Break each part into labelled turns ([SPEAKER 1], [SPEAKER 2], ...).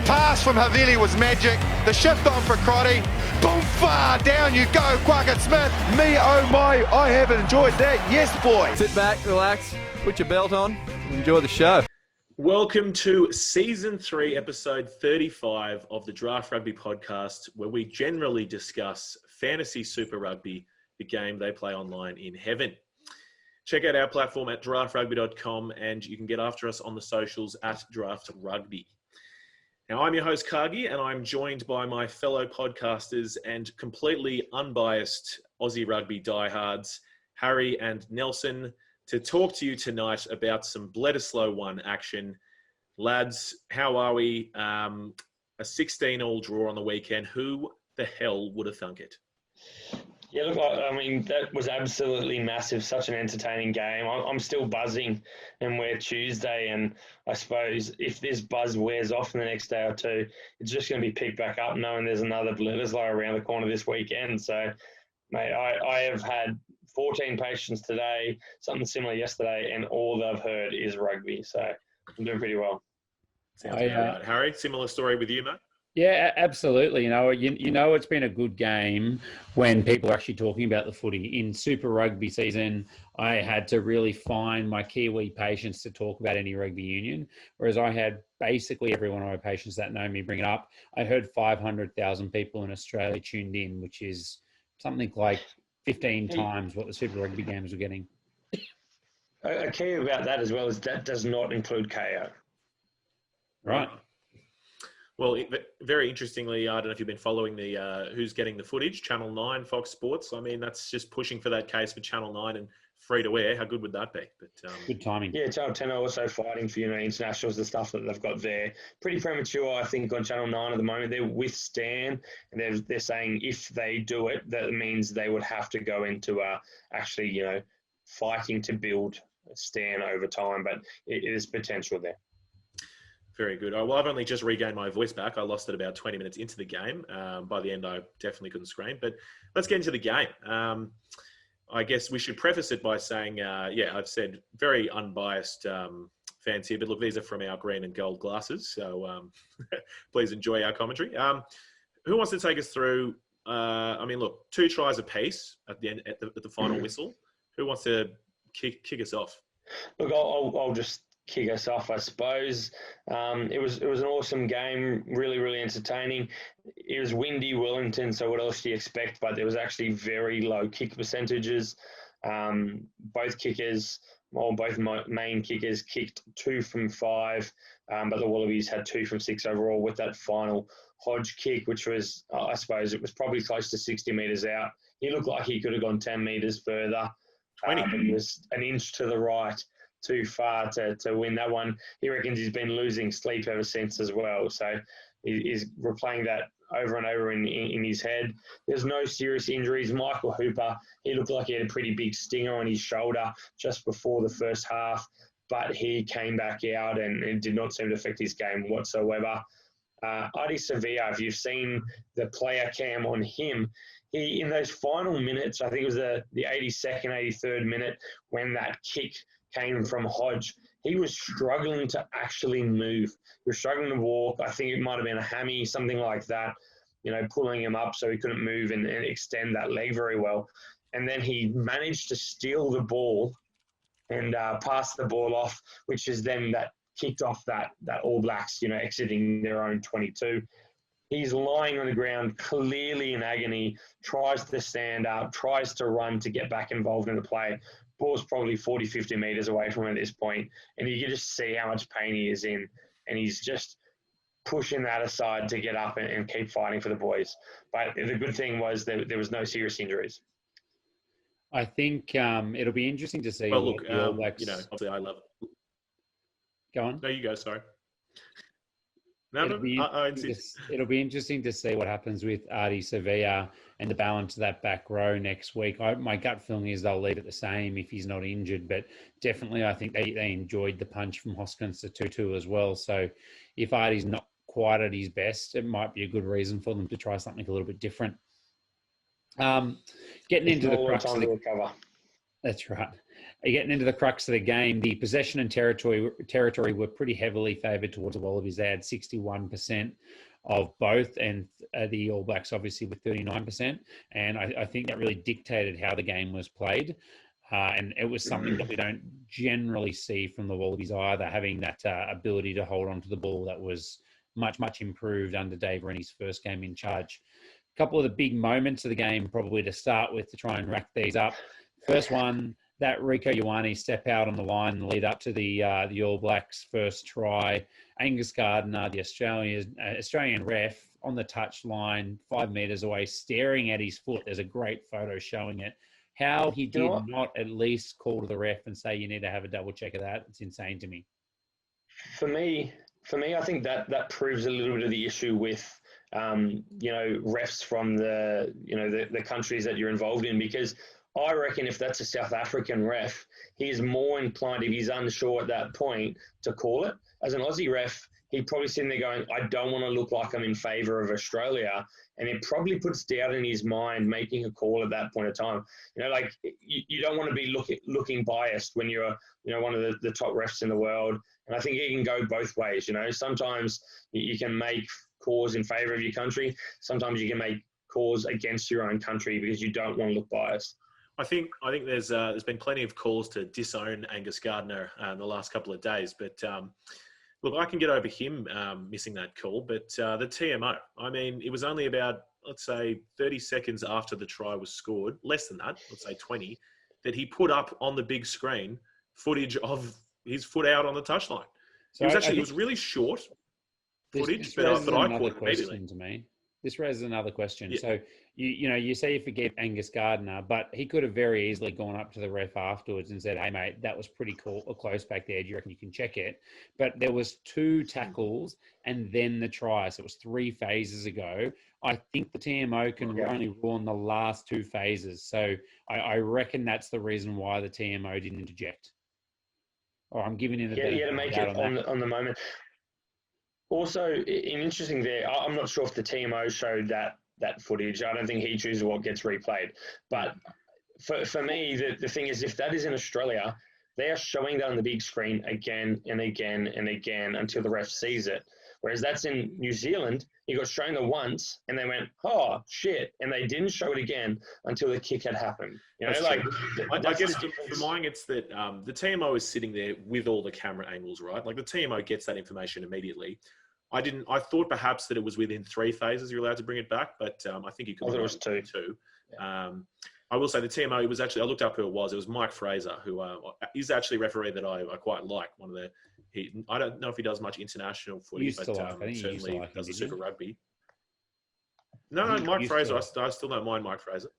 [SPEAKER 1] pass from Havili was magic. The shift on for Crotty. Boom, far down you go, Quackett Smith. Me, oh my, I have enjoyed that. Yes, boy.
[SPEAKER 2] Sit back, relax, put your belt on, and enjoy the show.
[SPEAKER 3] Welcome to Season 3, Episode 35 of the Draft Rugby podcast, where we generally discuss fantasy Super Rugby, the game they play online in heaven. Check out our platform at draftrugby.com, and you can get after us on the socials at Draft Rugby. Now, I'm your host, Cargie, and I'm joined by my fellow podcasters and completely unbiased Aussie Rugby diehards, Harry and Nelson, to talk to you tonight about some Bledisloe 1 action. Lads, how are we? A 16-all draw on the weekend. Who the hell would have thunk it?
[SPEAKER 4] Yeah, look, I mean, that was absolutely massive, such an entertaining game. I'm still buzzing, and we're Tuesday, and I suppose if this buzz wears off in the next day or two, it's just going to be picked back up knowing there's another Bledisloe around the corner this weekend. So, mate, I have had 14 patients today, something similar yesterday, and all I've heard is rugby. So I'm doing pretty well.
[SPEAKER 3] Sounds right. Harry, similar story with you, mate?
[SPEAKER 5] Yeah, absolutely. You know, it's been a good game when people are actually talking about the footy. In Super Rugby season, I had to really find my Kiwi patients to talk about any rugby union, whereas I had basically every one of my patients that know me bring it up. I heard 500,000 people in Australia tuned in, which is something like 15 times what the Super Rugby games were getting.
[SPEAKER 4] A key about that as well is that does not include KO.
[SPEAKER 5] Right.
[SPEAKER 3] Well, very interestingly, I don't know if you've been following the Who's Getting the Footage, Channel 9, Fox Sports. I mean, that's just pushing for that case for Channel 9 and free to air. How good would that be? But
[SPEAKER 5] good timing.
[SPEAKER 4] Yeah, Channel 10 are also fighting for, internationals, the stuff that they've got there. Pretty premature, I think, on Channel 9 at the moment. They're with Stan, and they're saying if they do it, that means they would have to go into actually, fighting to build Stan over time. But it is potential there.
[SPEAKER 3] Very good. Well, I've only just regained my voice back. I lost it about 20 minutes into the game. By the end, I definitely couldn't scream. But let's get into the game. I guess we should preface it by saying, I've said very unbiased fans here. But look, these are from our green and gold glasses. So please enjoy our commentary. Who wants to take us through? Look, 2 tries apiece at the end, at the final whistle. Who wants to kick us off?
[SPEAKER 4] Look, I'll just kick us off, I suppose. It was an awesome game, really, really entertaining. It was windy Wellington, so what else do you expect? But there was actually very low kick percentages. Both main kickers kicked 2 from 5, but the Wallabies had 2 from 6 overall with that final Hodge kick, which was, I suppose, it was probably close to 60 metres out. He looked like he could have gone 10 metres further.
[SPEAKER 3] 20.
[SPEAKER 4] But he was an inch to the right, too far to win that one. He reckons he's been losing sleep ever since as well. So he's replaying that over and over in his head. There's no serious injuries. Michael Hooper, he looked like he had a pretty big stinger on his shoulder just before the first half, but he came back out and it did not seem to affect his game whatsoever. Adi Sevilla, if you've seen the player cam on him, he, in those final minutes, I think it was the 82nd, 83rd minute, when that kick came from Hodge, he was struggling to actually move. He was struggling to walk. I think it might have been a hammy, something like that, pulling him up so he couldn't move and extend that leg very well. And then he managed to steal the ball and pass the ball off, which is then that kicked off that All Blacks, exiting their own 22. He's lying on the ground, clearly in agony, tries to stand up, tries to run to get back involved in the play. Ball's probably 40, 50 metres away from him at this point, and you can just see how much pain he is in, and he's just pushing that aside to get up and keep fighting for the boys. But the good thing was that there was no serious injuries.
[SPEAKER 5] I think it'll be interesting to see.
[SPEAKER 3] Well, look,
[SPEAKER 5] obviously
[SPEAKER 3] I love it.
[SPEAKER 5] Go on.
[SPEAKER 3] No, you go, sorry.
[SPEAKER 5] It'll be interesting to see what happens with Adi Sevilla and the balance of that back row next week. My gut feeling is they'll leave it the same if he's not injured, but definitely I think they enjoyed the punch from Hoskins to Tutu as well. So if Adi's not quite at his best, it might be a good reason for them to try something a little bit different. Getting into the crux of the recover. That's right. getting into the crux of the game, the possession and territory were pretty heavily favoured towards the Wallabies. They had 61% of both, and the All Blacks obviously with 39%. And I think that really dictated how the game was played. And it was something that we don't generally see from the Wallabies either, having that ability to hold on to the ball that was much, much improved under Dave Rennie's first game in charge. A couple of the big moments of the game, probably to start with, to try and rack these up. First one, that Rieko Ioane step out on the line and lead up to the All Blacks' first try. Angus Gardner, the Australian ref, on the touch line, 5 metres away, staring at his foot. There's a great photo showing it. How he did not at least call to the ref and say, you need to have a double check of that, it's insane to me.
[SPEAKER 4] For me, I think that proves a little bit of the issue with, refs from the countries that you're involved in, because I reckon if that's a South African ref, he's more inclined, if he's unsure at that point, to call it. As an Aussie ref, he'd probably sitting there going, I don't want to look like I'm in favour of Australia. And it probably puts doubt in his mind making a call at that point of time. You don't want to be looking biased when you're, one of the top refs in the world. And I think it can go both ways. Sometimes you can make calls in favour of your country. Sometimes you can make calls against your own country because you don't want to look biased.
[SPEAKER 3] I think there's been plenty of calls to disown Angus Gardner in the last couple of days, but look, I can get over him missing that call, but the TMO, I mean, it was only about, let's say, 30 seconds after the try was scored, less than that, let's say 20, that he put up on the big screen footage of his foot out on the touchline. So it was really short footage, but I caught it immediately.
[SPEAKER 5] To me. This raises another question.
[SPEAKER 3] Yeah.
[SPEAKER 5] So, you say you forget Angus Gardner, but he could have very easily gone up to the ref afterwards and said, hey, mate, that was pretty cool or close back there. Do you reckon you can check it? But there was 2 tackles and then the try. So it was 3 phases ago. I think the TMO can only rule on the last 2 phases. So I reckon that's the reason why the TMO didn't interject. Or I'm giving him a bit
[SPEAKER 4] to make it on the moment. Also, interesting there, I'm not sure if the TMO showed that footage. I don't think he chooses what gets replayed. But for me, the thing is, if that is in Australia, they are showing that on the big screen again and again and again until the ref sees it. Whereas that's in New Zealand, you got shown it once and they went, oh, shit. And they didn't show it again until the kick had happened.
[SPEAKER 3] I guess for mine, it's that the TMO is sitting there with all the camera angles, right? Like the TMO gets that information immediately. I thought perhaps that it was within 3 phases you're allowed to bring it back, but I think you could.
[SPEAKER 4] I thought it was 2.
[SPEAKER 3] Yeah. I will say the TMO, it was actually, I looked up who it was. It was Mike Fraser, who is actually a referee that I quite like. I don't know if he does much international footy, but certainly does the Super Rugby. No, Mike Fraser, I still don't mind Mike Fraser.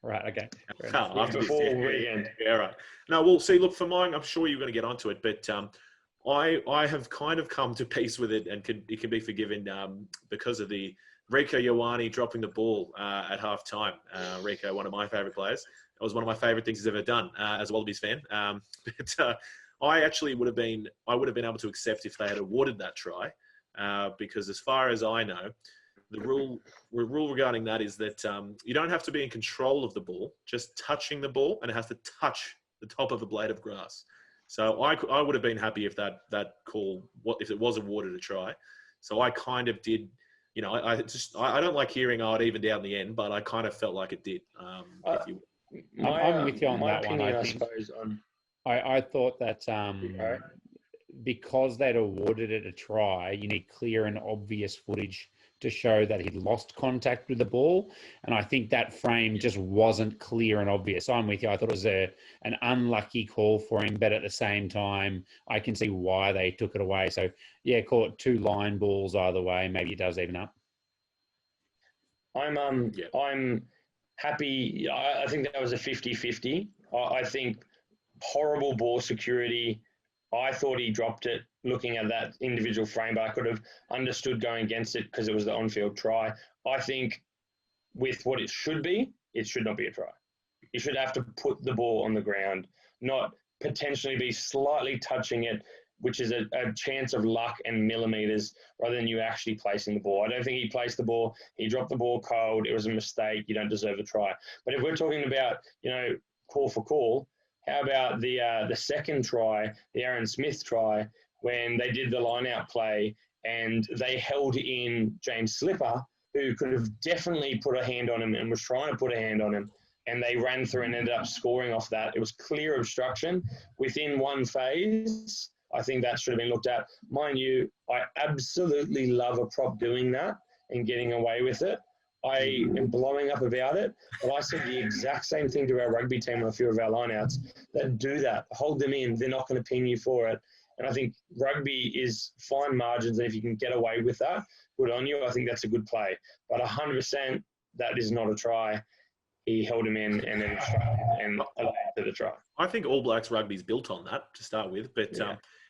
[SPEAKER 5] Right, okay.
[SPEAKER 3] Yeah, right. No, well, see, look, for mine, I'm sure you're going to get onto it, but I have kind of come to peace with it, and it can be forgiven because of the Rieko Ioane dropping the ball at half time. Rieko, one of my favourite players. It was one of my favourite things he's ever done as a Wallabies fan. But I actually would have been able to accept if they had awarded that try, because as far as I know, the rule regarding that is that you don't have to be in control of the ball, just touching the ball, and it has to touch the top of a blade of grass. So I would have been happy if that call, if it was awarded a try. So I kind of did, I don't like hearing it evened out in the end, but I kind of felt like it did.
[SPEAKER 5] I'm with you on that
[SPEAKER 4] opinion,
[SPEAKER 5] one.
[SPEAKER 4] I suppose
[SPEAKER 5] I thought that because they'd awarded it a try, you need clear and obvious footage to show that he'd lost contact with the ball. And I think that frame just wasn't clear and obvious. I'm with you. I thought it was an unlucky call for him, but at the same time, I can see why they took it away. So, yeah, call it 2 line balls either way. Maybe it does even up.
[SPEAKER 4] I'm happy. I think that was a 50-50. I think horrible ball security. I thought he dropped it looking at that individual frame, but I could have understood going against it because it was the on-field try. I think with what it should be, it should not be a try. You should have to put the ball on the ground, not potentially be slightly touching it, which is a chance of luck and millimeters rather than you actually placing the ball. I don't think he placed the ball. He dropped the ball cold. It was a mistake. You don't deserve a try. But if we're talking about, call for call, How about the second try, the Aaron Smith try, when they did the line-out play and they held in James Slipper, who could have definitely put a hand on him and was trying to put a hand on him, and they ran through and ended up scoring off that. It was clear obstruction within one phase. I think that should have been looked at. Mind you, I absolutely love a prop doing that and getting away with it. I am blowing up about it, but I said the exact same thing to our rugby team on a few of our lineouts that do that. Hold them in. They're not going to ping you for it. And I think rugby is fine margins, and if you can get away with that, good on you. I think that's a good play. But 100%, that is not a try. He held him in and then and allowed to the try.
[SPEAKER 3] I think All Blacks rugby is built on that to start with, but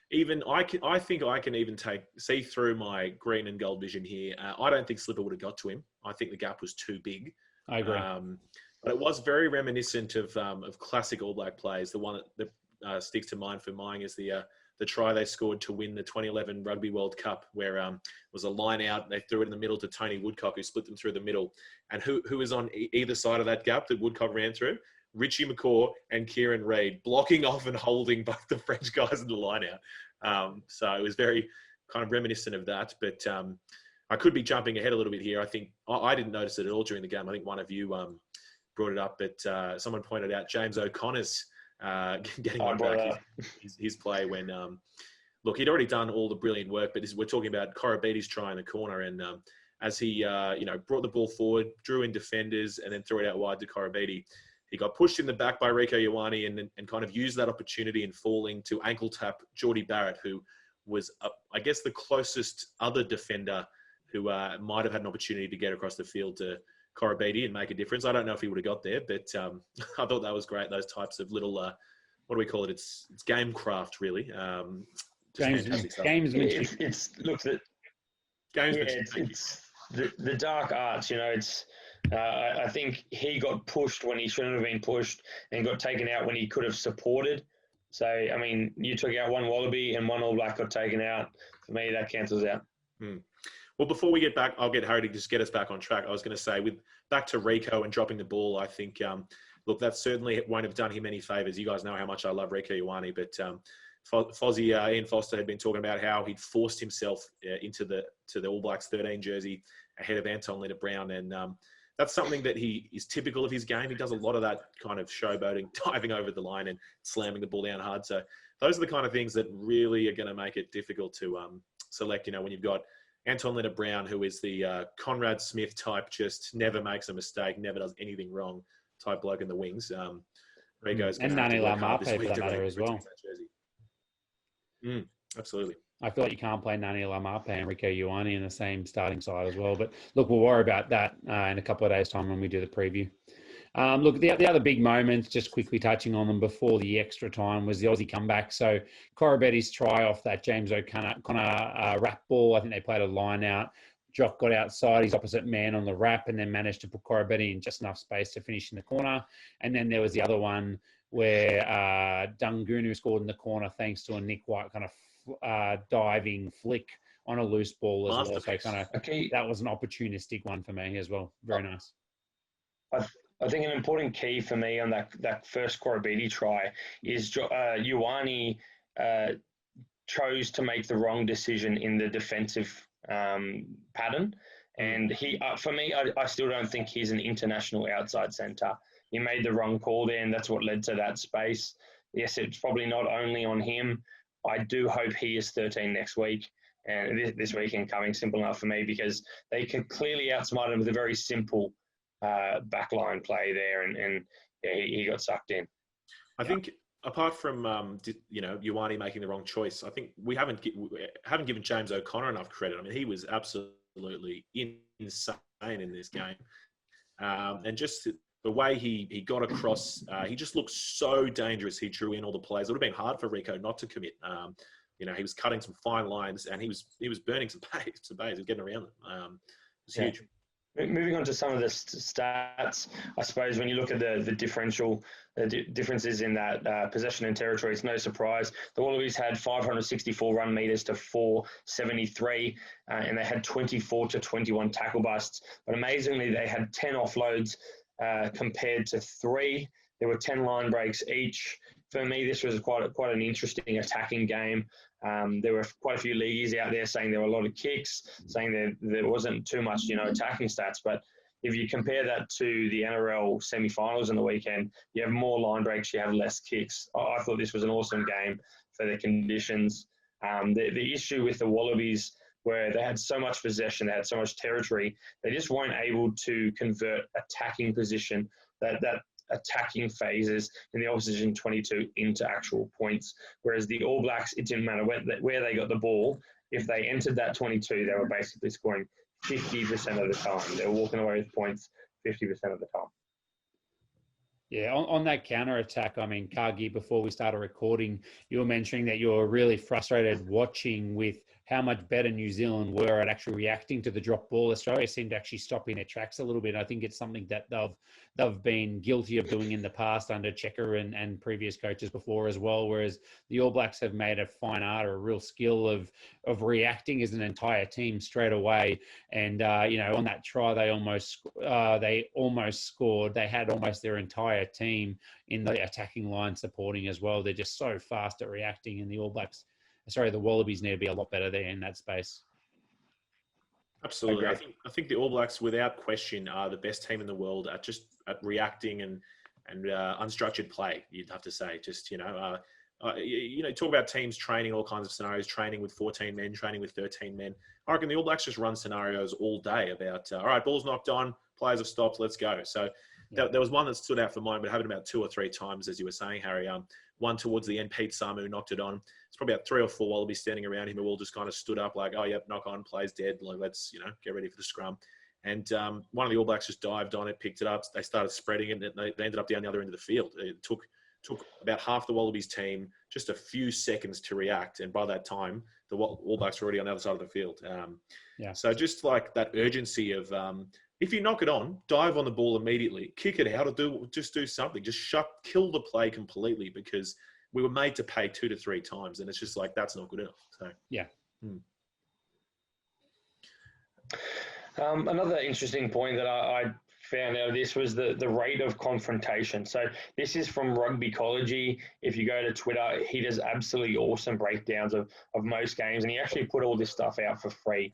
[SPEAKER 3] even I think I can even see through my green and gold vision here. I don't think Slipper would have got to him. I think the gap was too big.
[SPEAKER 5] I agree.
[SPEAKER 3] But it was very reminiscent of classic All Black plays. The one that sticks to mind for mine is the try they scored to win the 2011 Rugby World Cup, where it was a line out. They threw it in the middle to Tony Woodcock, who split them through the middle. And who was on either side of that gap that Woodcock ran through? Richie McCaw and Kieran Reid, blocking off and holding both the French guys in the line out. So it was very kind of reminiscent of that. But I could be jumping ahead a little bit here. I think I didn't notice it at all during the game. I think one of you brought it up, but someone pointed out James O'Connor's getting on back his play when, look, he'd already done all the brilliant work, but we're talking about Korobiti's try in the corner. And as he, brought the ball forward, drew in defenders, and then threw it out wide to Korobiti, he got pushed in the back by Rieko Ioane and kind of used that opportunity in falling to ankle tap Geordie Barrett, who was, I guess, the closest other defender who might have had an opportunity to get across the field to Korobiti and make a difference. I don't know if he would have got there, but I thought that was great. Those types of little, what do we call it? It's game craft, really.
[SPEAKER 5] Gamesmanship.
[SPEAKER 4] It's the dark arts. I think he got pushed when he shouldn't have been pushed and got taken out when he could have supported. So, I mean, you took out one Wallaby and one All Black got taken out. For me, that cancels out.
[SPEAKER 3] Well, before we get back, I'll get Harry to just get us back on track. I was going to say, back to Rieko and dropping the ball, I think, look, that certainly won't have done him any favours. You guys know how much I love Rieko Ioane, but Fozzie, Ian Foster had been talking about how he'd forced himself into the All Blacks 13 jersey ahead of Anton Lienert-Brown, and that's something that he is typical of his game. He does a lot of that kind of showboating, diving over the line and slamming the ball down hard. So those are the kind of things that really are going to make it difficult to select, when you've got Anton Lienert-Brown, who is the Conrad Smith type, just never makes a mistake, never does anything wrong type bloke in the wings. Rieko's
[SPEAKER 5] and Nani Laumape for that matter as well.
[SPEAKER 3] Absolutely.
[SPEAKER 5] I feel like you can't play Nani Laumape and Rieko Ioane in the same starting side as well. But look, we'll worry about that in a couple of days' time when we do the preview. Look, the other big moments, just quickly touching on them before the extra time, was the Aussie comeback. So Korobiti's try off that James O'Connor wrap ball. I think they played a line out. Jock got outside his opposite man on the wrap and then managed to put Korobiti in just enough space to finish in the corner. And then there was the other one where Dungunu scored in the corner thanks to a Nick White kind of diving flick on a loose ball as well. So that was an opportunistic one for me as well. Very nice.
[SPEAKER 4] I think an important key for me on that first Korobiti try is Ioane chose to make the wrong decision in the defensive pattern. And for me, I still don't think he's an international outside centre. He made the wrong call there, and that's what led to that space. Yes, it's probably not only on him. I do hope he is 13 next week. And this weekend coming simple enough for me because they can clearly outsmart him with a very simple backline play there, and he got sucked in.
[SPEAKER 3] I think apart from Ioane making the wrong choice, I think we haven't given James O'Connor enough credit. I mean, he was absolutely insane in this game, and just the way he got across, he just looked so dangerous. He drew in all the players. It would have been hard for Rieko not to commit. He was cutting some fine lines, and he was burning some bays. He was getting around them. It was huge.
[SPEAKER 4] Moving on to some of the stats, I suppose when you look at the differences in that possession and territory, it's no surprise. The Wallabies had 564 run meters to 473, and they had 24 to 21 tackle busts. But amazingly, they had 10 offloads compared to 3. There were 10 line breaks each, for me, this was quite an interesting attacking game. There were quite a few leagues out there saying there were a lot of kicks, saying there wasn't too much, attacking stats. But if you compare that to the NRL semi-finals on the weekend, you have more line breaks, you have less kicks. I thought this was an awesome game for the conditions. The issue with the Wallabies, where they had so much possession, they had so much territory, they just weren't able to convert attacking position, that attacking phases in the opposition 22 into actual points. Whereas the All Blacks, it didn't matter where they got the ball. If they entered that 22, they were basically scoring 50% of the time. They were walking away with points 50% of the time.
[SPEAKER 5] Yeah, on that counter-attack, I mean, Cargie, before we started recording, you were mentioning that you were really frustrated watching with how much better New Zealand were at actually reacting to the drop ball. Australia seemed to actually stop in their tracks a little bit. I think it's something that they've been guilty of doing in the past under Checker and previous coaches before as well, whereas the All Blacks have made a fine art or a real skill of reacting as an entire team straight away. And, on that try, they almost scored. They had almost their entire team in the attacking line supporting as well. They're just so fast at reacting, and the Wallabies need to be a lot better there in that space.
[SPEAKER 3] Absolutely. I think the All Blacks, without question, are the best team in the world at reacting and unstructured play. You'd have to say, talk about teams training all kinds of scenarios, training with 14 men, training with 13 men. I reckon the All Blacks just run scenarios all day about, all right, ball's knocked on, players have stopped, let's go. So there was one that stood out for mine, but it happened about 2 or 3 times, as you were saying, Harry. One towards the end, Pete Samu knocked it on. It's probably about 3 or 4 Wallabies standing around him who all just kind of stood up like, oh, yep, knock on, play's dead. Like, let's, get ready for the scrum. And one of the All Blacks just dived on it, picked it up. They started spreading it, and they ended up down the other end of the field. It took about half the Wallabies team just a few seconds to react. And by that time, the All Blacks were already on the other side of the field. So just like that urgency of, if you knock it on, dive on the ball immediately, kick it out, or do something. Just kill the play completely, because we were made to pay 2 to 3 times, and it's just like, that's not good enough. So
[SPEAKER 5] yeah.
[SPEAKER 4] Another interesting point that I found out of this was the rate of confrontation. So this is from Rugbycology. If you go to Twitter, he does absolutely awesome breakdowns of most games, and he actually put all this stuff out for free.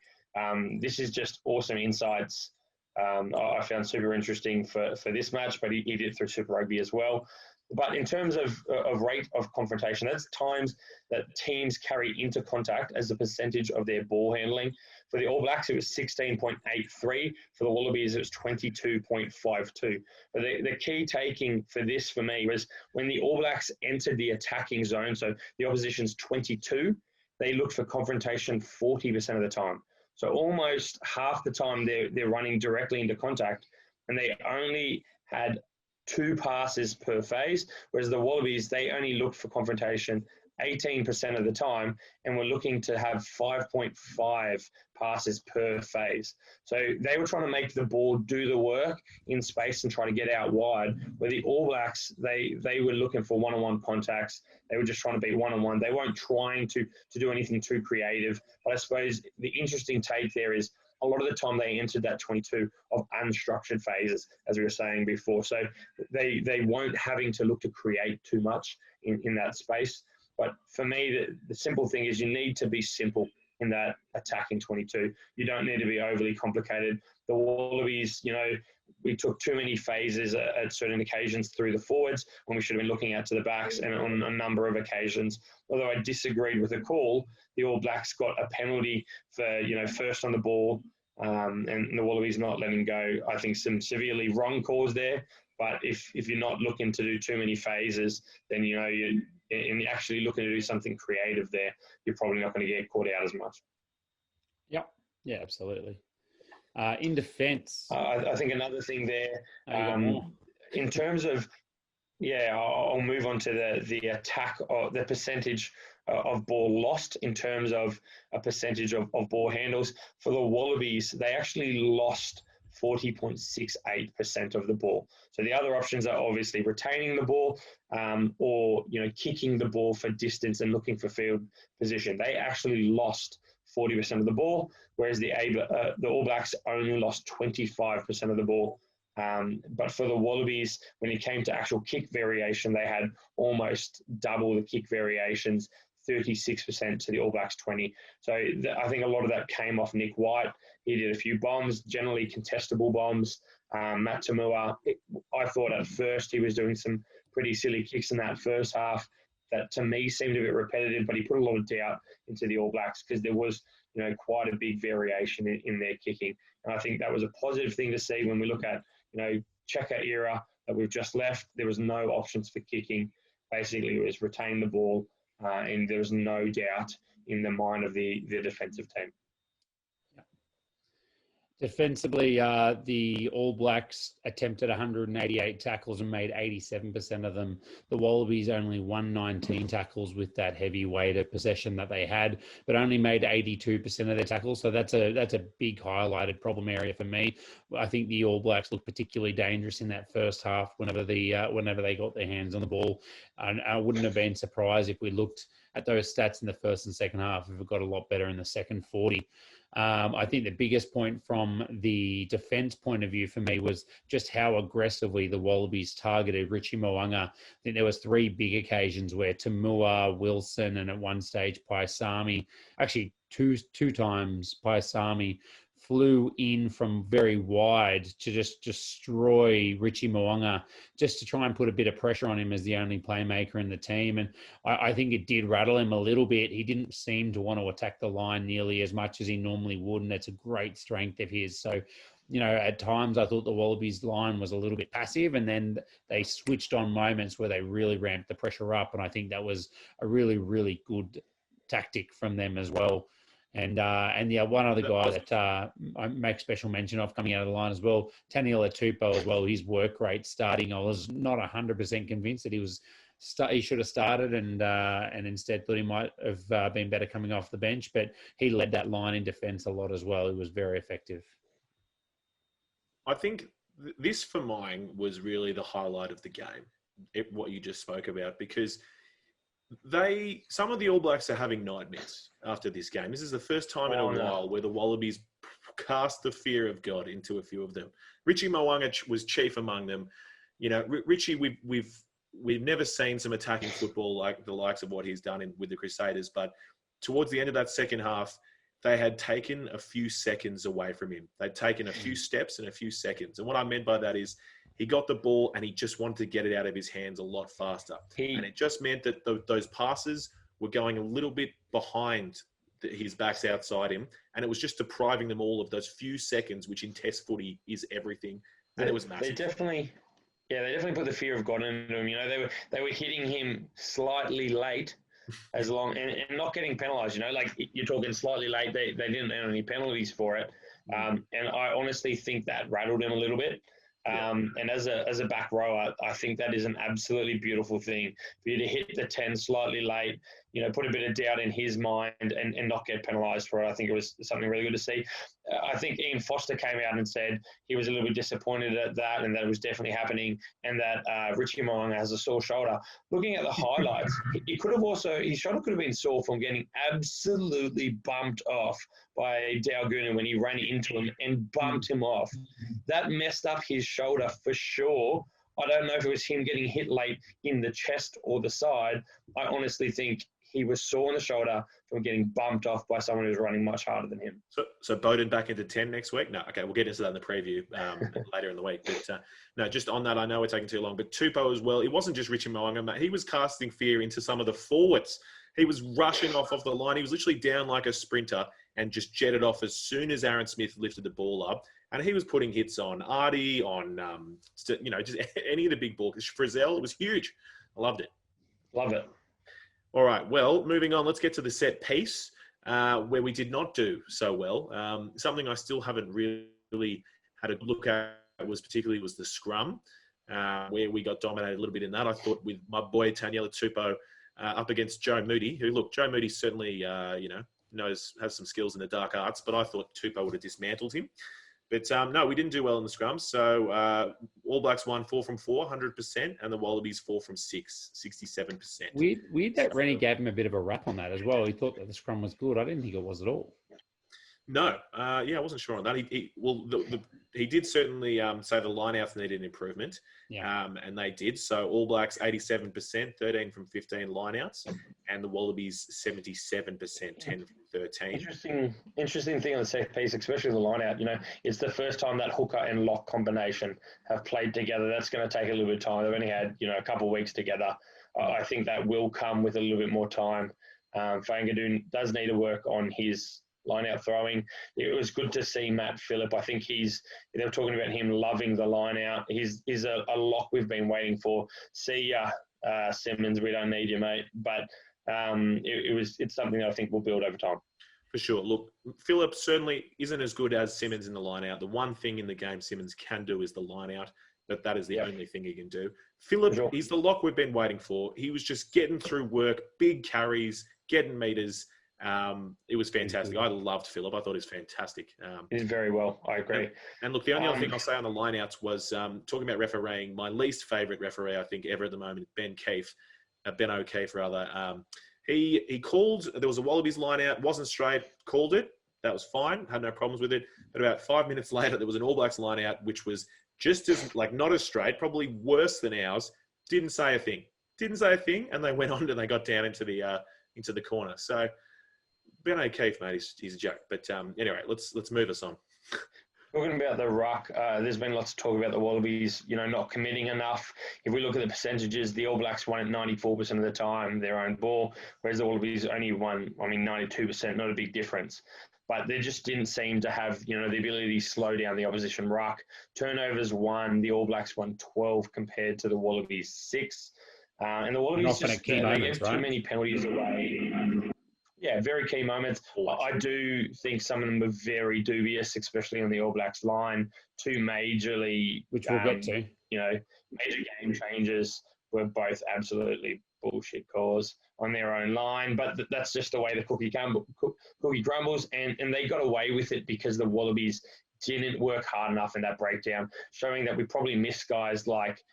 [SPEAKER 4] This is just awesome insights. I found super interesting for this match, but he did it through Super Rugby as well. But in terms of rate of confrontation, that's times that teams carry into contact as a percentage of their ball handling. For the All Blacks, it was 16.83. For the Wallabies, it was 22.52. But the key taking for this for me was when the All Blacks entered the attacking zone, so the opposition's 22, they looked for confrontation 40% of the time. So almost half the time they're running directly into contact, and they only had 2 passes per phase, whereas the Wallabies, they only looked for confrontation 18% of the time, and were looking to have 5.5 passes per phase. So they were trying to make the ball do the work in space and try to get out wide, where the All Blacks, they were looking for one-on-one contacts. They were just trying to be one-on-one. They weren't trying to do anything too creative. But I suppose the interesting take there is a lot of the time they entered that 22 of unstructured phases, as we were saying before. So they weren't having to look to create too much in that space. But for me, the simple thing is you need to be simple in that attacking 22. You don't need to be overly complicated. The Wallabies, we took too many phases at certain occasions through the forwards when we should have been looking out to the backs, and on a number of occasions. Although I disagreed with the call, the All Blacks got a penalty for, first on the ball, and the Wallabies not letting go. I think some severely wrong calls there. But if you're not looking to do too many phases, then, you're actually looking to do something creative there, you're probably not going to get caught out as much.
[SPEAKER 5] Yep. Yeah, absolutely. In defence,
[SPEAKER 4] I think another thing there, in terms of, I'll move on to the attack, or the percentage of ball lost in terms of a percentage of ball handles. For the Wallabies, they actually lost 40.68% of the ball. So the other options are obviously retaining the ball, or kicking the ball for distance and looking for field position. They actually lost 40% of the ball, whereas the All Blacks only lost 25% of the ball. But for the Wallabies, when it came to actual kick variation, they had almost double the kick variations, 36% to the All Blacks 20. So I think a lot of that came off Nick White. He did a few bombs, generally contestable bombs. Matt Tamua, I thought at first he was doing some pretty silly kicks in that first half that to me seemed a bit repetitive, but he put a lot of doubt into the All Blacks because there was, quite a big variation in their kicking. And I think that was a positive thing to see when we look at, Checker era that we've just left. There was no options for kicking. Basically, it was retain the ball, and there was no doubt in the mind of the defensive team.
[SPEAKER 5] Defensively, the All Blacks attempted 188 tackles and made 87% of them. The Wallabies only won 19 tackles with that heavy weight of possession that they had, but only made 82% of their tackles. So that's a big highlighted problem area for me. I think the All Blacks looked particularly dangerous in that first half whenever they got their hands on the ball. And I wouldn't have been surprised if we looked at those stats in the first and second half if it got a lot better in the second 40. I think the biggest point from the defence point of view for me was just how aggressively the Wallabies targeted Richie Mo'unga. I think there was 3 big occasions where Tamua, Wilson, and at one stage Paisami, actually two times Paisami, flew in from very wide to just destroy Richie Mo'unga, just to try and put a bit of pressure on him as the only playmaker in the team. And I think it did rattle him a little bit. He didn't seem to want to attack the line nearly as much as he normally would, and that's a great strength of his. So, at times I thought the Wallabies line was a little bit passive, and then they switched on moments where they really ramped the pressure up. And I think that was a really, really good tactic from them as well. And one other guy that I make special mention of coming out of the line as well, Taniela Tupou as well. His work rate starting, I was not 100% convinced that he should have started, and instead thought he might have been better coming off the bench. But he led that line in defence a lot as well. He was very effective.
[SPEAKER 3] I think this for mine was really the highlight of the game, what you just spoke about, because some of the All Blacks are having nightmares after this game. This is the first time in a while where the Wallabies cast the fear of God into a few of them. Richie Mo'unga was chief among them. Richie, we've never seen some attacking football like the likes of what he's done with the Crusaders, but towards the end of that second half, they had taken a few seconds away from him. They'd taken a few steps and a few seconds. And what I meant by that is he got the ball and he just wanted to get it out of his hands a lot faster. And it just meant that those passes were going a little bit behind his backs outside him. And it was just depriving them all of those few seconds, which in Test footy is everything. And it was massive.
[SPEAKER 4] They definitely put the fear of God into him. They were hitting him slightly late, and not getting penalised. Like you're talking slightly late. They didn't earn any penalties for it. And I honestly think that rattled him a little bit. And as a back rower, I think that is an absolutely beautiful thing for you to hit the 10 slightly late, put a bit of doubt in his mind and not get penalised for it. I think it was something really good to see. I think Ian Foster came out and said he was a little bit disappointed at that, and that it was definitely happening, and that Richie Mo'unga has a sore shoulder. Looking at the highlights, his shoulder could have been sore from getting absolutely bumped off by Daugunu when he ran into him and bumped him off. That messed up his shoulder for sure. I don't know if it was him getting hit late in the chest or the side. I honestly think he was sore on the shoulder from getting bumped off by someone who's running much harder than him.
[SPEAKER 3] So Bowden back into 10 next week? No, okay, we'll get into that in the preview later in the week. But no, just on that, I know we're taking too long, but Tupou as well, it wasn't just Richie Mo'unga, mate. He was casting fear into some of the forwards. He was rushing off the line. He was literally down like a sprinter and just jetted off as soon as Aaron Smith lifted the ball up. And he was putting hits on Artie, on, just any of the big balls. Frizzell, it was huge. I loved it.
[SPEAKER 4] Love it.
[SPEAKER 3] All right, well, moving on, let's get to the set piece where we did not do so well. Something I still haven't really had a look at was the scrum, where we got dominated a little bit in that. I thought with my boy Taniela Tupou up against Joe Moody, Joe Moody certainly, has some skills in the dark arts, but I thought Tupou would have dismantled him. But no, we didn't do well in the scrum. So All Blacks won 4 from 4, 100%, and the Wallabies 4 from 6, 67%.
[SPEAKER 5] Weird that Rennie gave him a bit of a rap on that as well. He thought that the scrum was good. I didn't think it was at all.
[SPEAKER 3] No, I wasn't sure on that. He did certainly say the lineouts needed improvement, and they did. So All Blacks 87%, 13 from 15 lineouts, and the Wallabies 77%, 10 from 13.
[SPEAKER 4] Interesting thing on the set piece, especially the lineout. It's the first time that hooker and lock combination have played together. That's going to take a little bit of time. They've only had a couple of weeks together. I think that will come with a little bit more time. Fangadoon does need to work on his line-out throwing. It was good to see Matt Phillip. I think they were talking about him loving the line-out. He's a lock we've been waiting for. See ya, Simmons. We don't need you, mate. But it's something that I think will build over time.
[SPEAKER 3] For sure. Look, Phillip certainly isn't as good as Simmons in the line-out. The one thing in the game Simmons can do is the line-out, but that is the only thing he can do. Phillip, he's the lock we've been waiting for. He was just getting through work, big carries, getting meters. It was fantastic. I loved Phillip. I thought he was fantastic.
[SPEAKER 4] He did very well. I agree.
[SPEAKER 3] And look, the only other thing I'll say on the lineouts was talking about refereeing. My least favourite referee, I think, ever at the moment, Ben O'Keefe, rather. He called. There was a Wallabies lineout, wasn't straight. Called it. That was fine. Had no problems with it. But about 5 minutes later, there was an All Blacks lineout, which was just as not as straight, probably worse than ours. Didn't say a thing, and they went on and they got down into the corner. So Ben O'Keefe, mate, he's a joke. But anyway, let's move us on.
[SPEAKER 4] Talking about the ruck, there's been lots of talk about the Wallabies, not committing enough. If we look at the percentages, the All Blacks won at 94% of the time their own ball, whereas the Wallabies only won, 92%, not a big difference. But they just didn't seem to have, the ability to slow down the opposition ruck. Turnovers 1, the All Blacks won 12 compared to the Wallabies 6. And the Wallabies just gave too many penalties away. Yeah, very key moments. I do think some of them were very dubious, especially on the All Blacks line. 2 majorly,
[SPEAKER 5] which we'll get to.
[SPEAKER 4] Major game changes were both absolutely bullshit calls on their own line. But that's just the way the cookie crumbles. And they got away with it because the Wallabies didn't work hard enough in that breakdown, showing that we probably missed guys like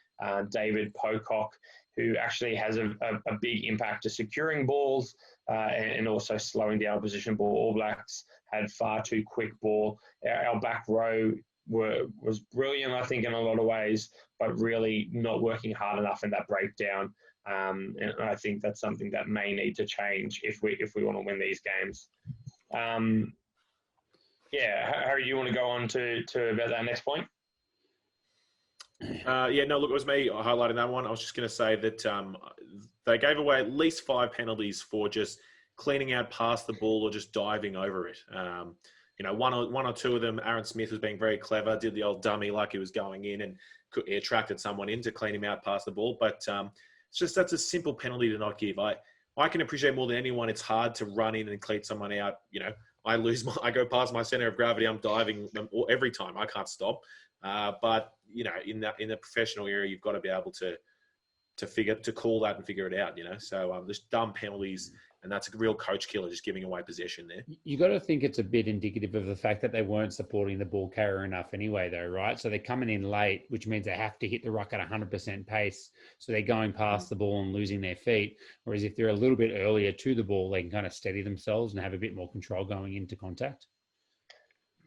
[SPEAKER 4] David Pocock, who actually has a big impact to securing balls and also slowing down opposition ball. All Blacks had far too quick ball. Our back row was brilliant, I think, in a lot of ways, but really not working hard enough in that breakdown. And I think that's something that may need to change if we want to win these games. Harry, you want to go on to about that next point?
[SPEAKER 3] Look, it was me highlighting that one. I was just going to say that they gave away at least 5 penalties for just cleaning out past the ball or just diving over it. One or two of them, Aaron Smith was being very clever, did the old dummy like he was going in and attracted someone in to clean him out past the ball. But that's a simple penalty to not give. I can appreciate more than anyone. It's hard to run in and clean someone out. I go past my center of gravity. I'm diving every time. I can't stop. But in the professional area, you've got to be able to call that and figure it out. So there's dumb penalties, and that's a real coach killer, just giving away possession there.
[SPEAKER 5] You got to think it's a bit indicative of the fact that they weren't supporting the ball carrier enough anyway, though, right? So they're coming in late, which means they have to hit the ruck at 100% pace. So they're going past the ball and losing their feet. Whereas if they're a little bit earlier to the ball, they can kind of steady themselves and have a bit more control going into contact.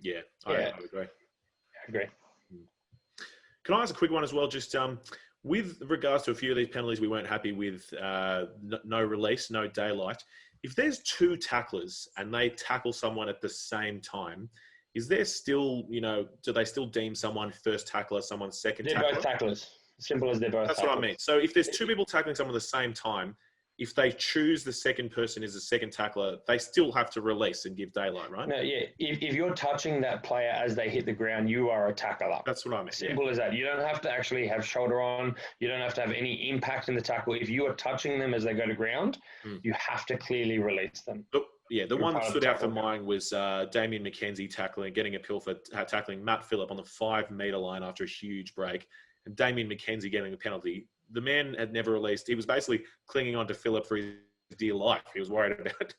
[SPEAKER 3] Yeah, I agree.
[SPEAKER 4] I agree.
[SPEAKER 3] Can I ask a quick one as well? Just with regards to a few of these penalties we weren't happy with, no release, no daylight. If there's 2 tacklers and they tackle someone at the same time, is there still, do they still deem someone first tackler, someone second tackler?
[SPEAKER 4] They're both tacklers. Simple as they're both
[SPEAKER 3] That's
[SPEAKER 4] tacklers.
[SPEAKER 3] what I mean. So if there's 2 people tackling someone at the same time, if they choose the second person as the second tackler, they still have to release and give daylight, right?
[SPEAKER 4] No, yeah. If you're touching that player as they hit the ground, you are a tackler.
[SPEAKER 3] That's what I mean.
[SPEAKER 4] Simple as that. You don't have to actually have shoulder on. You don't have to have any impact in the tackle. If you are touching them as they go to ground, you have to clearly release them.
[SPEAKER 3] Look, the one that stood out for mine was Damien McKenzie getting a pill for tackling Matt Phillip on the 5-metre line after a huge break, and Damien McKenzie getting a penalty. The man had never released. He was basically clinging on to Phillip for his dear life. He was worried about.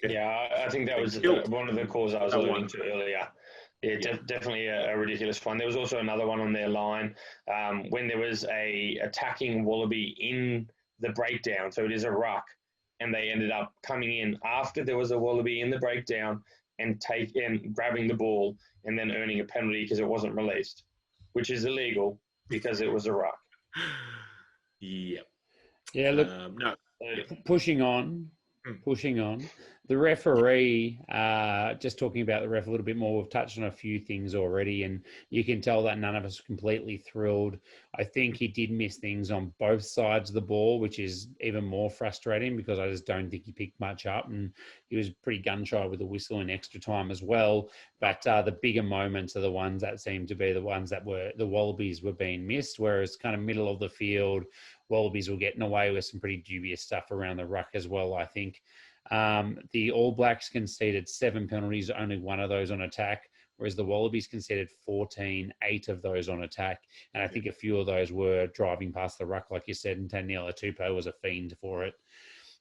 [SPEAKER 4] Yeah, I think that was one of the calls I was alluding to earlier. Yeah, definitely a ridiculous one. There was also another one on their line when there was a attacking Wallaby in the breakdown. So it is a ruck, and they ended up coming in after there was a Wallaby in the breakdown, and grabbing the ball and then earning a penalty because it wasn't released, which is illegal because it was a ruck.
[SPEAKER 3] Yep.
[SPEAKER 5] Yeah, look,
[SPEAKER 3] No.
[SPEAKER 5] pushing on. The referee, just talking about the ref a little bit more, we've touched on a few things already, and you can tell that none of us are completely thrilled. I think he did miss things on both sides of the ball, which is even more frustrating because I just don't think he picked much up, and he was pretty gun-shy with the whistle in extra time as well. But the bigger moments are the ones that seem to be the ones that were the Wallabies were being missed, whereas kind of middle of the field, Wallabies were getting away with some pretty dubious stuff around the ruck as well, I think. The All Blacks conceded 7 penalties, only 1 of those on attack, whereas the Wallabies conceded 14, 8 of those on attack. And I think a few of those were driving past the ruck, like you said, and Taniela Tupou was a fiend for it.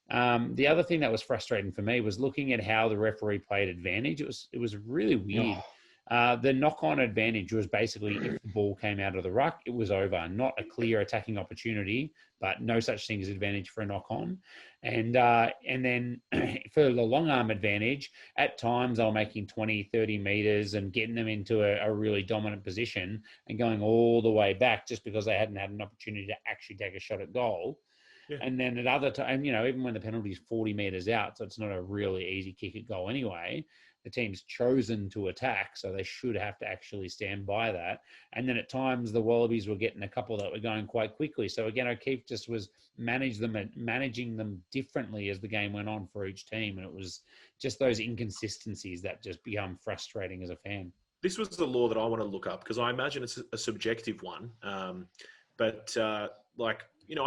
[SPEAKER 5] The other thing that was frustrating for me was looking at how the referee played advantage. It was really weird. The knock-on advantage was basically if the ball came out of the ruck, it was over. Not a clear attacking opportunity, but no such thing as advantage for a knock-on. And then for the long arm advantage, at times they were making 20, 30 metres and getting them into a really dominant position and going all the way back just because they hadn't had an opportunity to actually take a shot at goal. Yeah. And then at other times, even when the penalty is 40 metres out, so it's not a really easy kick at goal anyway, the team's chosen to attack, so they should have to actually stand by that. And then at times the Wallabies were getting a couple that were going quite quickly. So again, O'Keefe just was managing them differently as the game went on for each team. And it was just those inconsistencies that just become frustrating as a fan.
[SPEAKER 3] This was the law that I want to look up because I imagine it's a subjective one. I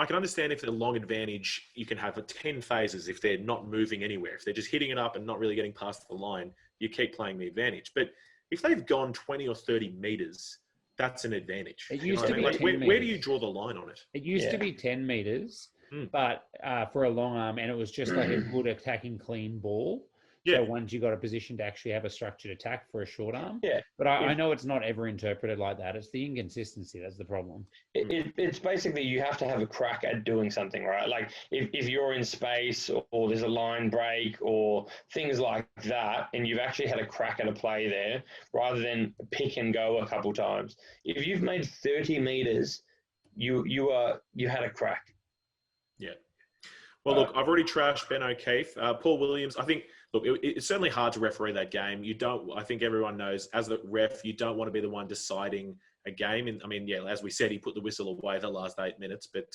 [SPEAKER 3] can understand if they're long advantage, you can have 10 phases if they're not moving anywhere. If they're just hitting it up and not really getting past the line, you keep playing the advantage. But if they've gone 20 or 30 metres, that's an advantage.
[SPEAKER 5] It used to be 10 meters.
[SPEAKER 3] Where do you draw the line on it?
[SPEAKER 5] It used to be 10 metres, but for a long arm, and it was just like a good attacking clean ball. Yeah. So once you got a position to actually have a structured attack for a short arm.
[SPEAKER 4] Yeah.
[SPEAKER 5] But I know it's not ever interpreted like that. It's the inconsistency that's the problem.
[SPEAKER 4] It's basically you have to have a crack at doing something, right? Like if you're in space or there's a line break or things like that, and you've actually had a crack at a play there rather than pick and go a couple times. If you've made 30 metres, you had a crack.
[SPEAKER 3] Yeah. Well, look, I've already trashed Ben O'Keefe. Paul Williams, I think, look, it's certainly hard to referee that game. I think everyone knows, as the ref, you don't want to be the one deciding a game. And as we said, he put the whistle away the last 8 minutes. But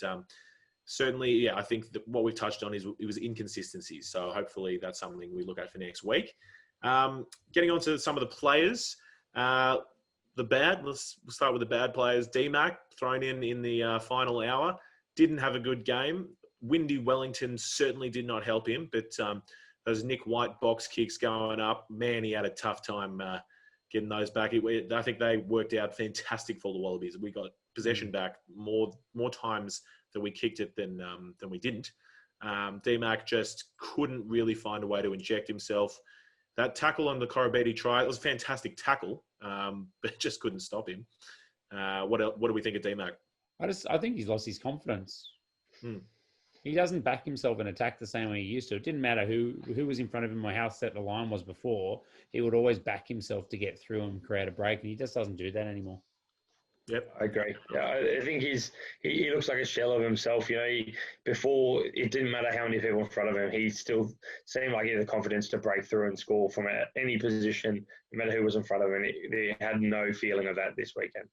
[SPEAKER 3] certainly, I think that what we've touched on it was inconsistencies. So hopefully that's something we look at for next week. Getting on to some of the players. We'll start with the bad players. D-Mac, thrown in the final hour, didn't have a good game. Windy Wellington certainly did not help him, but those Nick White box kicks going up, man, he had a tough time getting those back. I think they worked out fantastic for the Wallabies. We got possession back more times that we kicked it than we didn't. D-Mac just couldn't really find a way to inject himself. That tackle on the Korobedi try, it was a fantastic tackle, but just couldn't stop him. What do we think of D-Mac?
[SPEAKER 5] I think he's lost his confidence. He doesn't back himself and attack the same way he used to. It didn't matter who was in front of him or how set the line was before. He would always back himself to get through and create a break, and he just doesn't do that anymore.
[SPEAKER 3] Yep,
[SPEAKER 4] I agree. Yeah, I think he looks like a shell of himself. Before it didn't matter how many people in front of him, he still seemed like he had the confidence to break through and score from any position, no matter who was in front of him. He had no feeling of that this weekend.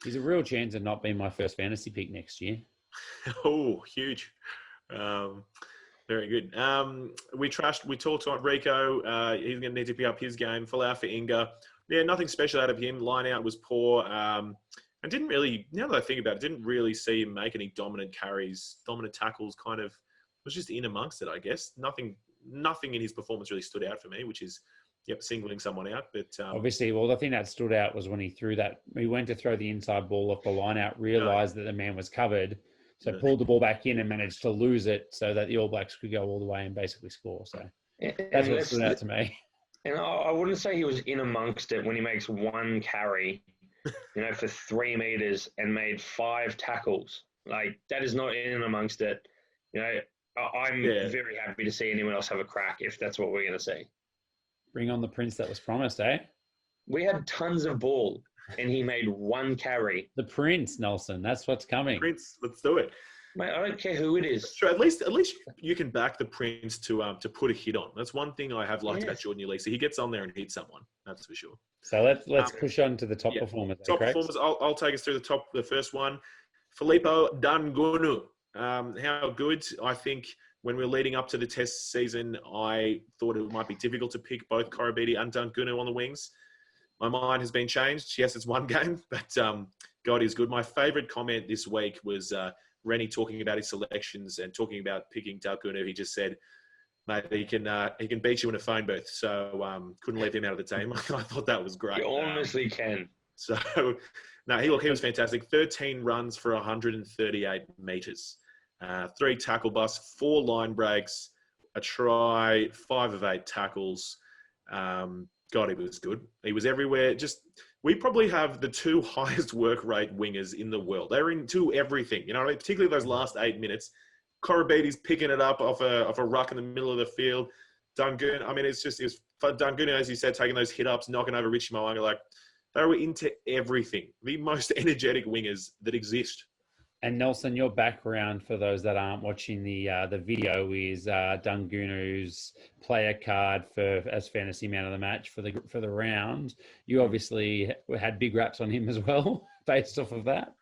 [SPEAKER 5] He's a real chance of not being my first fantasy pick next year.
[SPEAKER 3] Oh, huge. Very good. We talked about Rico. He's going to need to pick up his game. Folau for Inga. Yeah, nothing special out of him. Line out was poor. And didn't really, now that I think about it, didn't really see him make any dominant carries, dominant tackles, kind of was just in amongst it, I guess. Nothing in his performance really stood out for me, which is, singling someone out. But
[SPEAKER 5] obviously, the thing that stood out was when he went to throw the inside ball off the line out, realised that the man was covered. So pulled the ball back in and managed to lose it so that the All Blacks could go all the way and basically score. So that's what stood out to me.
[SPEAKER 4] And I wouldn't say he was in amongst it when he makes one carry, for 3 meters and made 5 tackles. Like, that is not in amongst it. I'm very happy to see anyone else have a crack if that's what we're going to see.
[SPEAKER 5] Bring on the prince that was promised, eh?
[SPEAKER 4] We had tons of ball, and he made one carry.
[SPEAKER 5] The prince, Nelson. That's what's coming.
[SPEAKER 3] Prince, let's do it.
[SPEAKER 4] Mate, I don't care who it is.
[SPEAKER 3] Sure, at least you can back the Prince to put a hit on. That's one thing I have liked about Jordan Ulysses. He gets on there and hits someone. That's for sure.
[SPEAKER 5] So let's push on to the top performers.
[SPEAKER 3] Top performers. I'll take us through the first one. Filippo Dangunu. How good? I think when we were leading up to the test season, I thought it might be difficult to pick both Korobidi and Dangunu on the wings. My mind has been changed. Yes, it's one game, but God is good. My favourite comment this week was Rennie talking about his selections and talking about picking Dangunu. He just said, mate, he can beat you in a phone booth. So couldn't leave him out of the team. I thought that was great.
[SPEAKER 4] You honestly can.
[SPEAKER 3] So, no, he was fantastic. 13 runs for 138 metres. 3 tackle busts, 4 line breaks, a try, 5 of 8 tackles. God, he was good. He was everywhere. We probably have the 2 highest work rate wingers in the world. They're into everything, you know, particularly those last 8 minutes. Korobidi's picking it up off a ruck in the middle of the field. Dangunu, I mean, it's Dangunu, as you said, taking those hit-ups, knocking over Richie Mo'unga. Like, they were into everything. The most energetic wingers that exist.
[SPEAKER 5] And Nelson, your background for those that aren't watching the video is Dangunu's player card as fantasy man of the match for the round. You obviously had big raps on him as well, based off of that.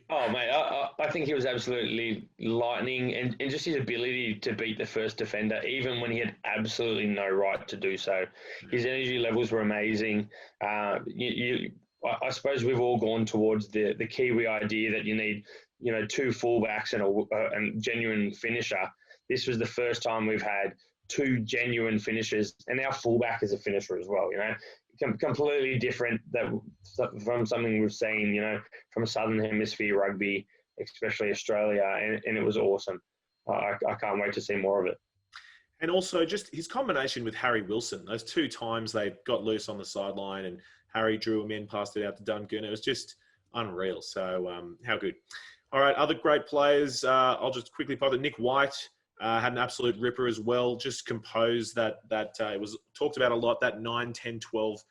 [SPEAKER 4] Oh, mate, I think he was absolutely lightning, and just his ability to beat the first defender, even when he had absolutely no right to do so. His energy levels were amazing. I suppose we've all gone towards the Kiwi idea that you need, 2 fullbacks and a genuine finisher. This was the first time we've had 2 genuine finishers, and our fullback is a finisher as well. Completely different from something we've seen, from Southern Hemisphere rugby, especially Australia, and it was awesome. I can't wait to see more of it.
[SPEAKER 3] And also just his combination with Harry Wilson. Those 2 times they got loose on the sideline and Harry drew him in, passed it out to Dangunu. It was just unreal. So how good. All right, other great players. I'll just quickly pop it. Nick White had an absolute ripper as well. Just composed that it was talked about a lot, that 9, 10, 12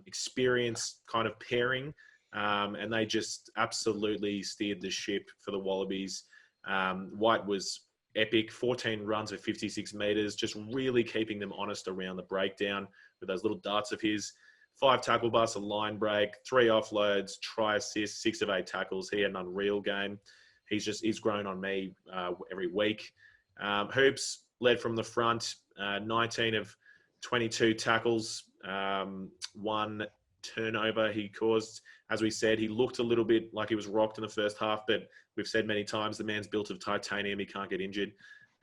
[SPEAKER 3] experience kind of pairing. And they just absolutely steered the ship for the Wallabies. White was epic, 14 runs of 56 metres, just really keeping them honest around the breakdown with those little darts of his. 5 tackle busts, a line break, 3 offloads, try assists, 6 of 8 tackles. He had an unreal game. He's grown on me every week. Hoops led from the front, 19 of 22 tackles, 1 turnover he caused. As we said, he looked a little bit like he was rocked in the first half, but we've said many times the man's built of titanium. He can't get injured.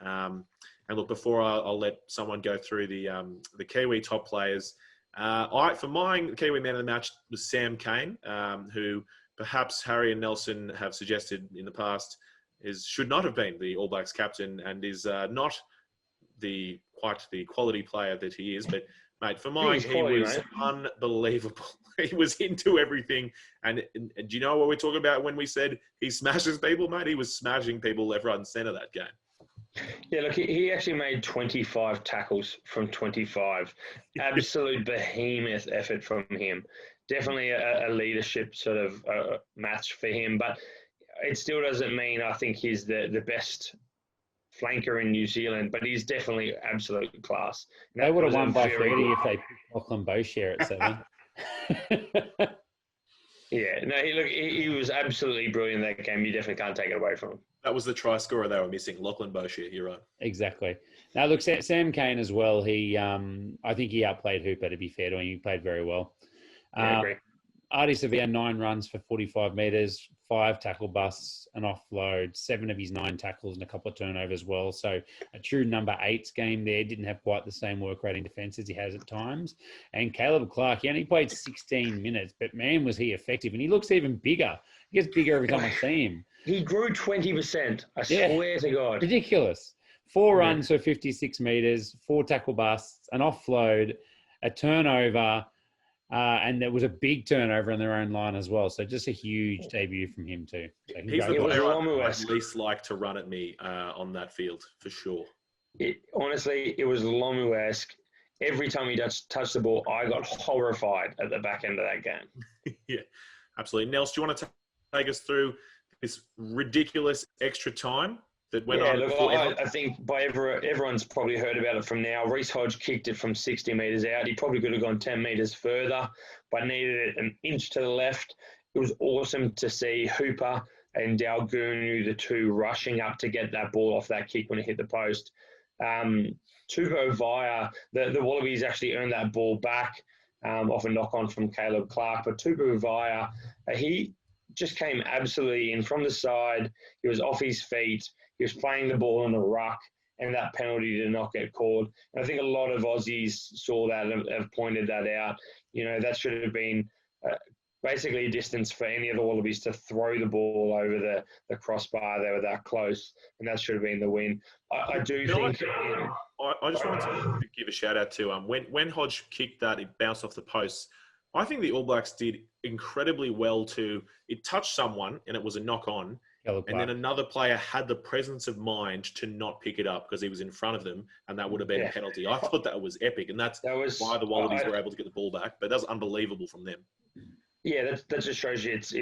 [SPEAKER 3] And look, before I'll let someone go through the Kiwi top players, for mine, the Kiwi man of the match was Sam Kane, who perhaps Harry and Nelson have suggested in the past should not have been the All Blacks captain and is not quite the quality player that he is. But mate, for mine, he was unbelievable. He was into everything. And do you know what we're talking about when we said he smashes people, mate? He was smashing people left, right, and centre that game.
[SPEAKER 4] Yeah, look, he actually made 25 tackles from 25. Absolute behemoth effort from him. Definitely a leadership sort of match for him, but it still doesn't mean I think he's the best flanker in New Zealand, but he's definitely absolute class.
[SPEAKER 5] They would have won by 30 if they picked Lachlan Boshier at 7.
[SPEAKER 4] Yeah, no, he was absolutely brilliant in that game. You definitely can't take it away from him.
[SPEAKER 3] That was the try scorer they were missing, Lachlan Boshier. You're right.
[SPEAKER 5] Exactly. Now, look, Sam Kane as well. I think he outplayed Hooper, to be fair to him. He played very well.
[SPEAKER 4] Yeah, I agree.
[SPEAKER 5] Artie Sevilla, 9 runs for 45 metres, 5 tackle busts, an offload, 7 of his 9 tackles and a couple of turnovers as well. So a true number 8's game there. Didn't have quite the same work rate in defence as he has at times. And Caleb Clark, he only played 16 minutes, but man, was he effective. And he looks even bigger. He gets bigger every time I see him.
[SPEAKER 4] He grew 20%. I swear to God.
[SPEAKER 5] Ridiculous. 4 runs for 56 metres, 4 tackle busts, an offload, a turnover, and there was a big turnover on their own line as well. So just a huge debut from him too. So
[SPEAKER 3] he's the player I'd least like to run at me on that field, for sure.
[SPEAKER 4] Honestly, it was Lomu-esque. every time he touched the ball, I got horrified at the back end of that game.
[SPEAKER 3] Yeah, absolutely. Nels, do you want to take us through this ridiculous extra time that went on?
[SPEAKER 4] Look, I think everyone's probably heard about it from now. Reece Hodge kicked it from 60 metres out. He probably could have gone 10 metres further, but needed it an inch to the left. It was awesome to see Hooper and Dalgunu, the two, rushing up to get that ball off that kick when it hit the post. Tupo Vaya, the Wallabies actually earned that ball back off a knock-on from Caleb Clark. But Tupo Vaya, he just came absolutely in from the side. He was off his feet. He was playing the ball on the ruck, and that penalty did not get called. And I think a lot of Aussies saw that and have pointed that out. That should have been basically a distance for any of the Wallabies to throw the ball over the crossbar. They were that close, and that should have been the win. I do think...
[SPEAKER 3] I just wanted to give a shout out to when Hodge kicked that, it bounced off the post. I think the All Blacks did incredibly well it touched someone and it was a knock on, and then another player had the presence of mind to not pick it up because he was in front of them, and that would have been a penalty. I thought that was epic, and that's why the Wallabies were able to get the ball back. But that was unbelievable from them.
[SPEAKER 4] Yeah, that just shows you it's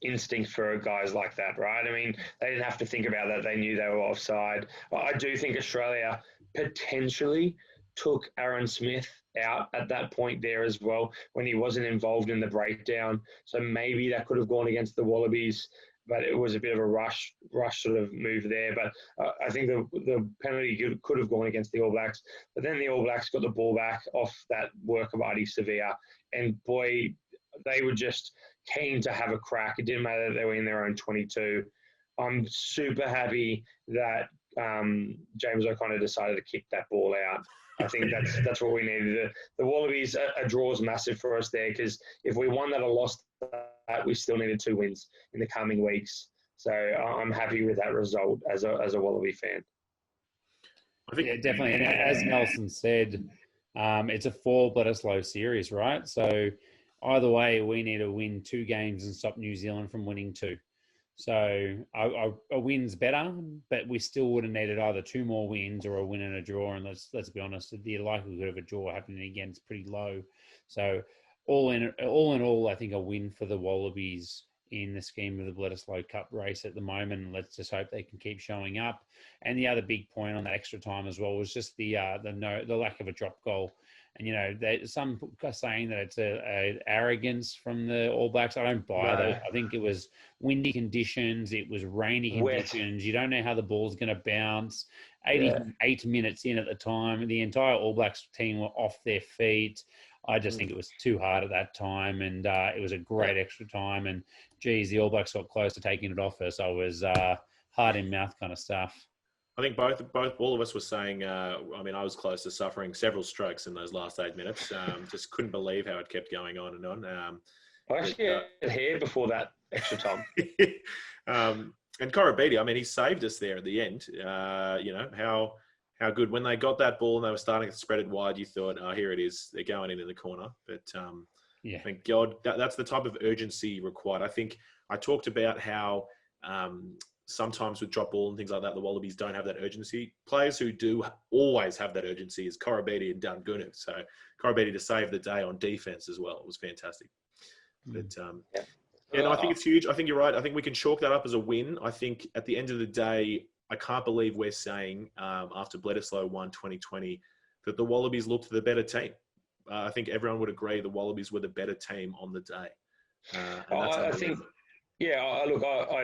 [SPEAKER 4] instinct for guys like that, right? I mean, they didn't have to think about that. They knew they were offside. I do think Australia potentially took Aaron Smith out at that point there as well when he wasn't involved in the breakdown. So maybe that could have gone against the Wallabies, but it was a bit of a rush sort of move there. But I think the penalty could have gone against the All Blacks. But then the All Blacks got the ball back off that work of Adi Sevilla, and boy, they were just keen to have a crack. It didn't matter that they were in their own 22. I'm super happy that James O'Connor decided to kick that ball out. I think that's what we needed. The Wallabies, a draw is massive for us there, because if we won that or lost that, we still needed 2 wins in the coming weeks. So I'm happy with that result as a Wallaby fan.
[SPEAKER 5] I think definitely. And as Nelson said, it's a 4 Bledisloe series, right? So either way, we need to win 2 games and stop New Zealand from winning 2. So a win's better, but we still would have needed either 2 more wins or a win and a draw. And let's be honest, the likelihood of a draw happening again is pretty low. So all in all, I think a win for the Wallabies in the scheme of the Bledisloe Cup race at the moment. Let's just hope they can keep showing up. And the other big point on that extra time as well was just the lack of a drop goal. And, some are saying that it's a arrogance from the All Blacks. I don't buy that. I think it was windy conditions. It was rainy conditions. You don't know how the ball's going to bounce. 88 minutes in at the time, the entire All Blacks team were off their feet. I just think it was too hard at that time, and it was a great extra time. And, geez, the All Blacks got close to taking it off us. So it was heart in mouth kind of stuff.
[SPEAKER 3] I think all of us were saying, I was close to suffering several strokes in those last 8 minutes. Just couldn't believe how it kept going on and on.
[SPEAKER 4] I actually had hair before that extra time.
[SPEAKER 3] And Korobidi, he saved us there at the end. How good. When they got that ball and they were starting to spread it wide, you thought, oh, here it is. They're going in the corner. But thank God, that's the type of urgency required. I think I talked about how sometimes with drop ball and things like that, the Wallabies don't have that urgency. Players who do always have that urgency is Korobidi and Dalgunu. So Korobidi to save the day on defense as well. It was fantastic. But I think it's huge. I think you're right. I think we can chalk that up as a win. I think at the end of the day, I can't believe we're saying after Bledisloe won 2020 that the Wallabies looked the better team. I think everyone would agree the Wallabies were the better team on the day.
[SPEAKER 4] I think... Yeah, look,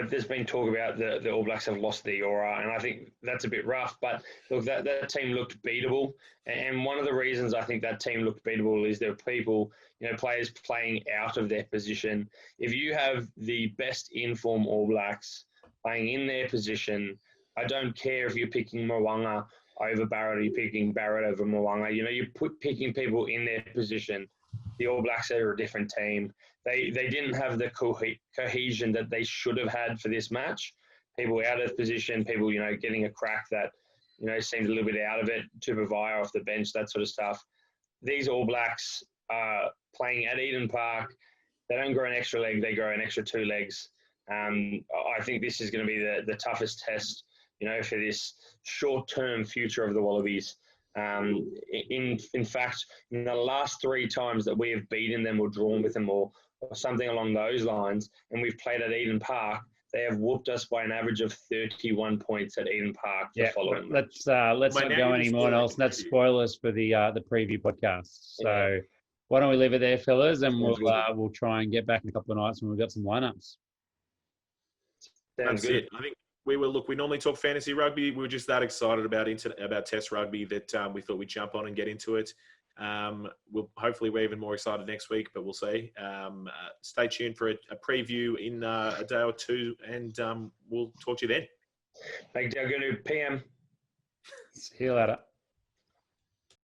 [SPEAKER 4] there's been talk about the All Blacks have lost the aura, and I think that's a bit rough. But look, that team looked beatable, and one of the reasons I think that team looked beatable is there were people, players playing out of their position. If you have the best in-form All Blacks playing in their position, I don't care if you're picking Mo'unga over Barrett or you're picking Barrett over Mo'unga. You're picking people in their position. The All Blacks are a different team. They didn't have the cohesion that they should have had for this match. People out of position, people, getting a crack that, seemed a little bit out of it, Tupavaya off the bench, that sort of stuff. These All Blacks are playing at Eden Park. They don't grow an extra leg, they grow an extra 2 legs. I think this is going to be the toughest test, for this short-term future of the Wallabies. In fact, in the last 3 times that we have beaten them or drawn with them or something along those lines, and we've played at Eden Park, they have whooped us by an average of 31 points at Eden Park.
[SPEAKER 5] Yeah, let's not go any more else. And that's spoilers for the preview podcast. So why don't we leave it there, fellas, and we'll try and get back in a couple of nights when we've got some lineups.
[SPEAKER 4] Sounds good.
[SPEAKER 3] It. I think we normally talk fantasy rugby. We were just that excited about Test rugby that we thought we'd jump on and get into it. Hopefully we're even more excited next week, but we'll see. Stay tuned for a preview in a day or two, and we'll talk to you then.
[SPEAKER 4] Thank you, PM.
[SPEAKER 5] See you later.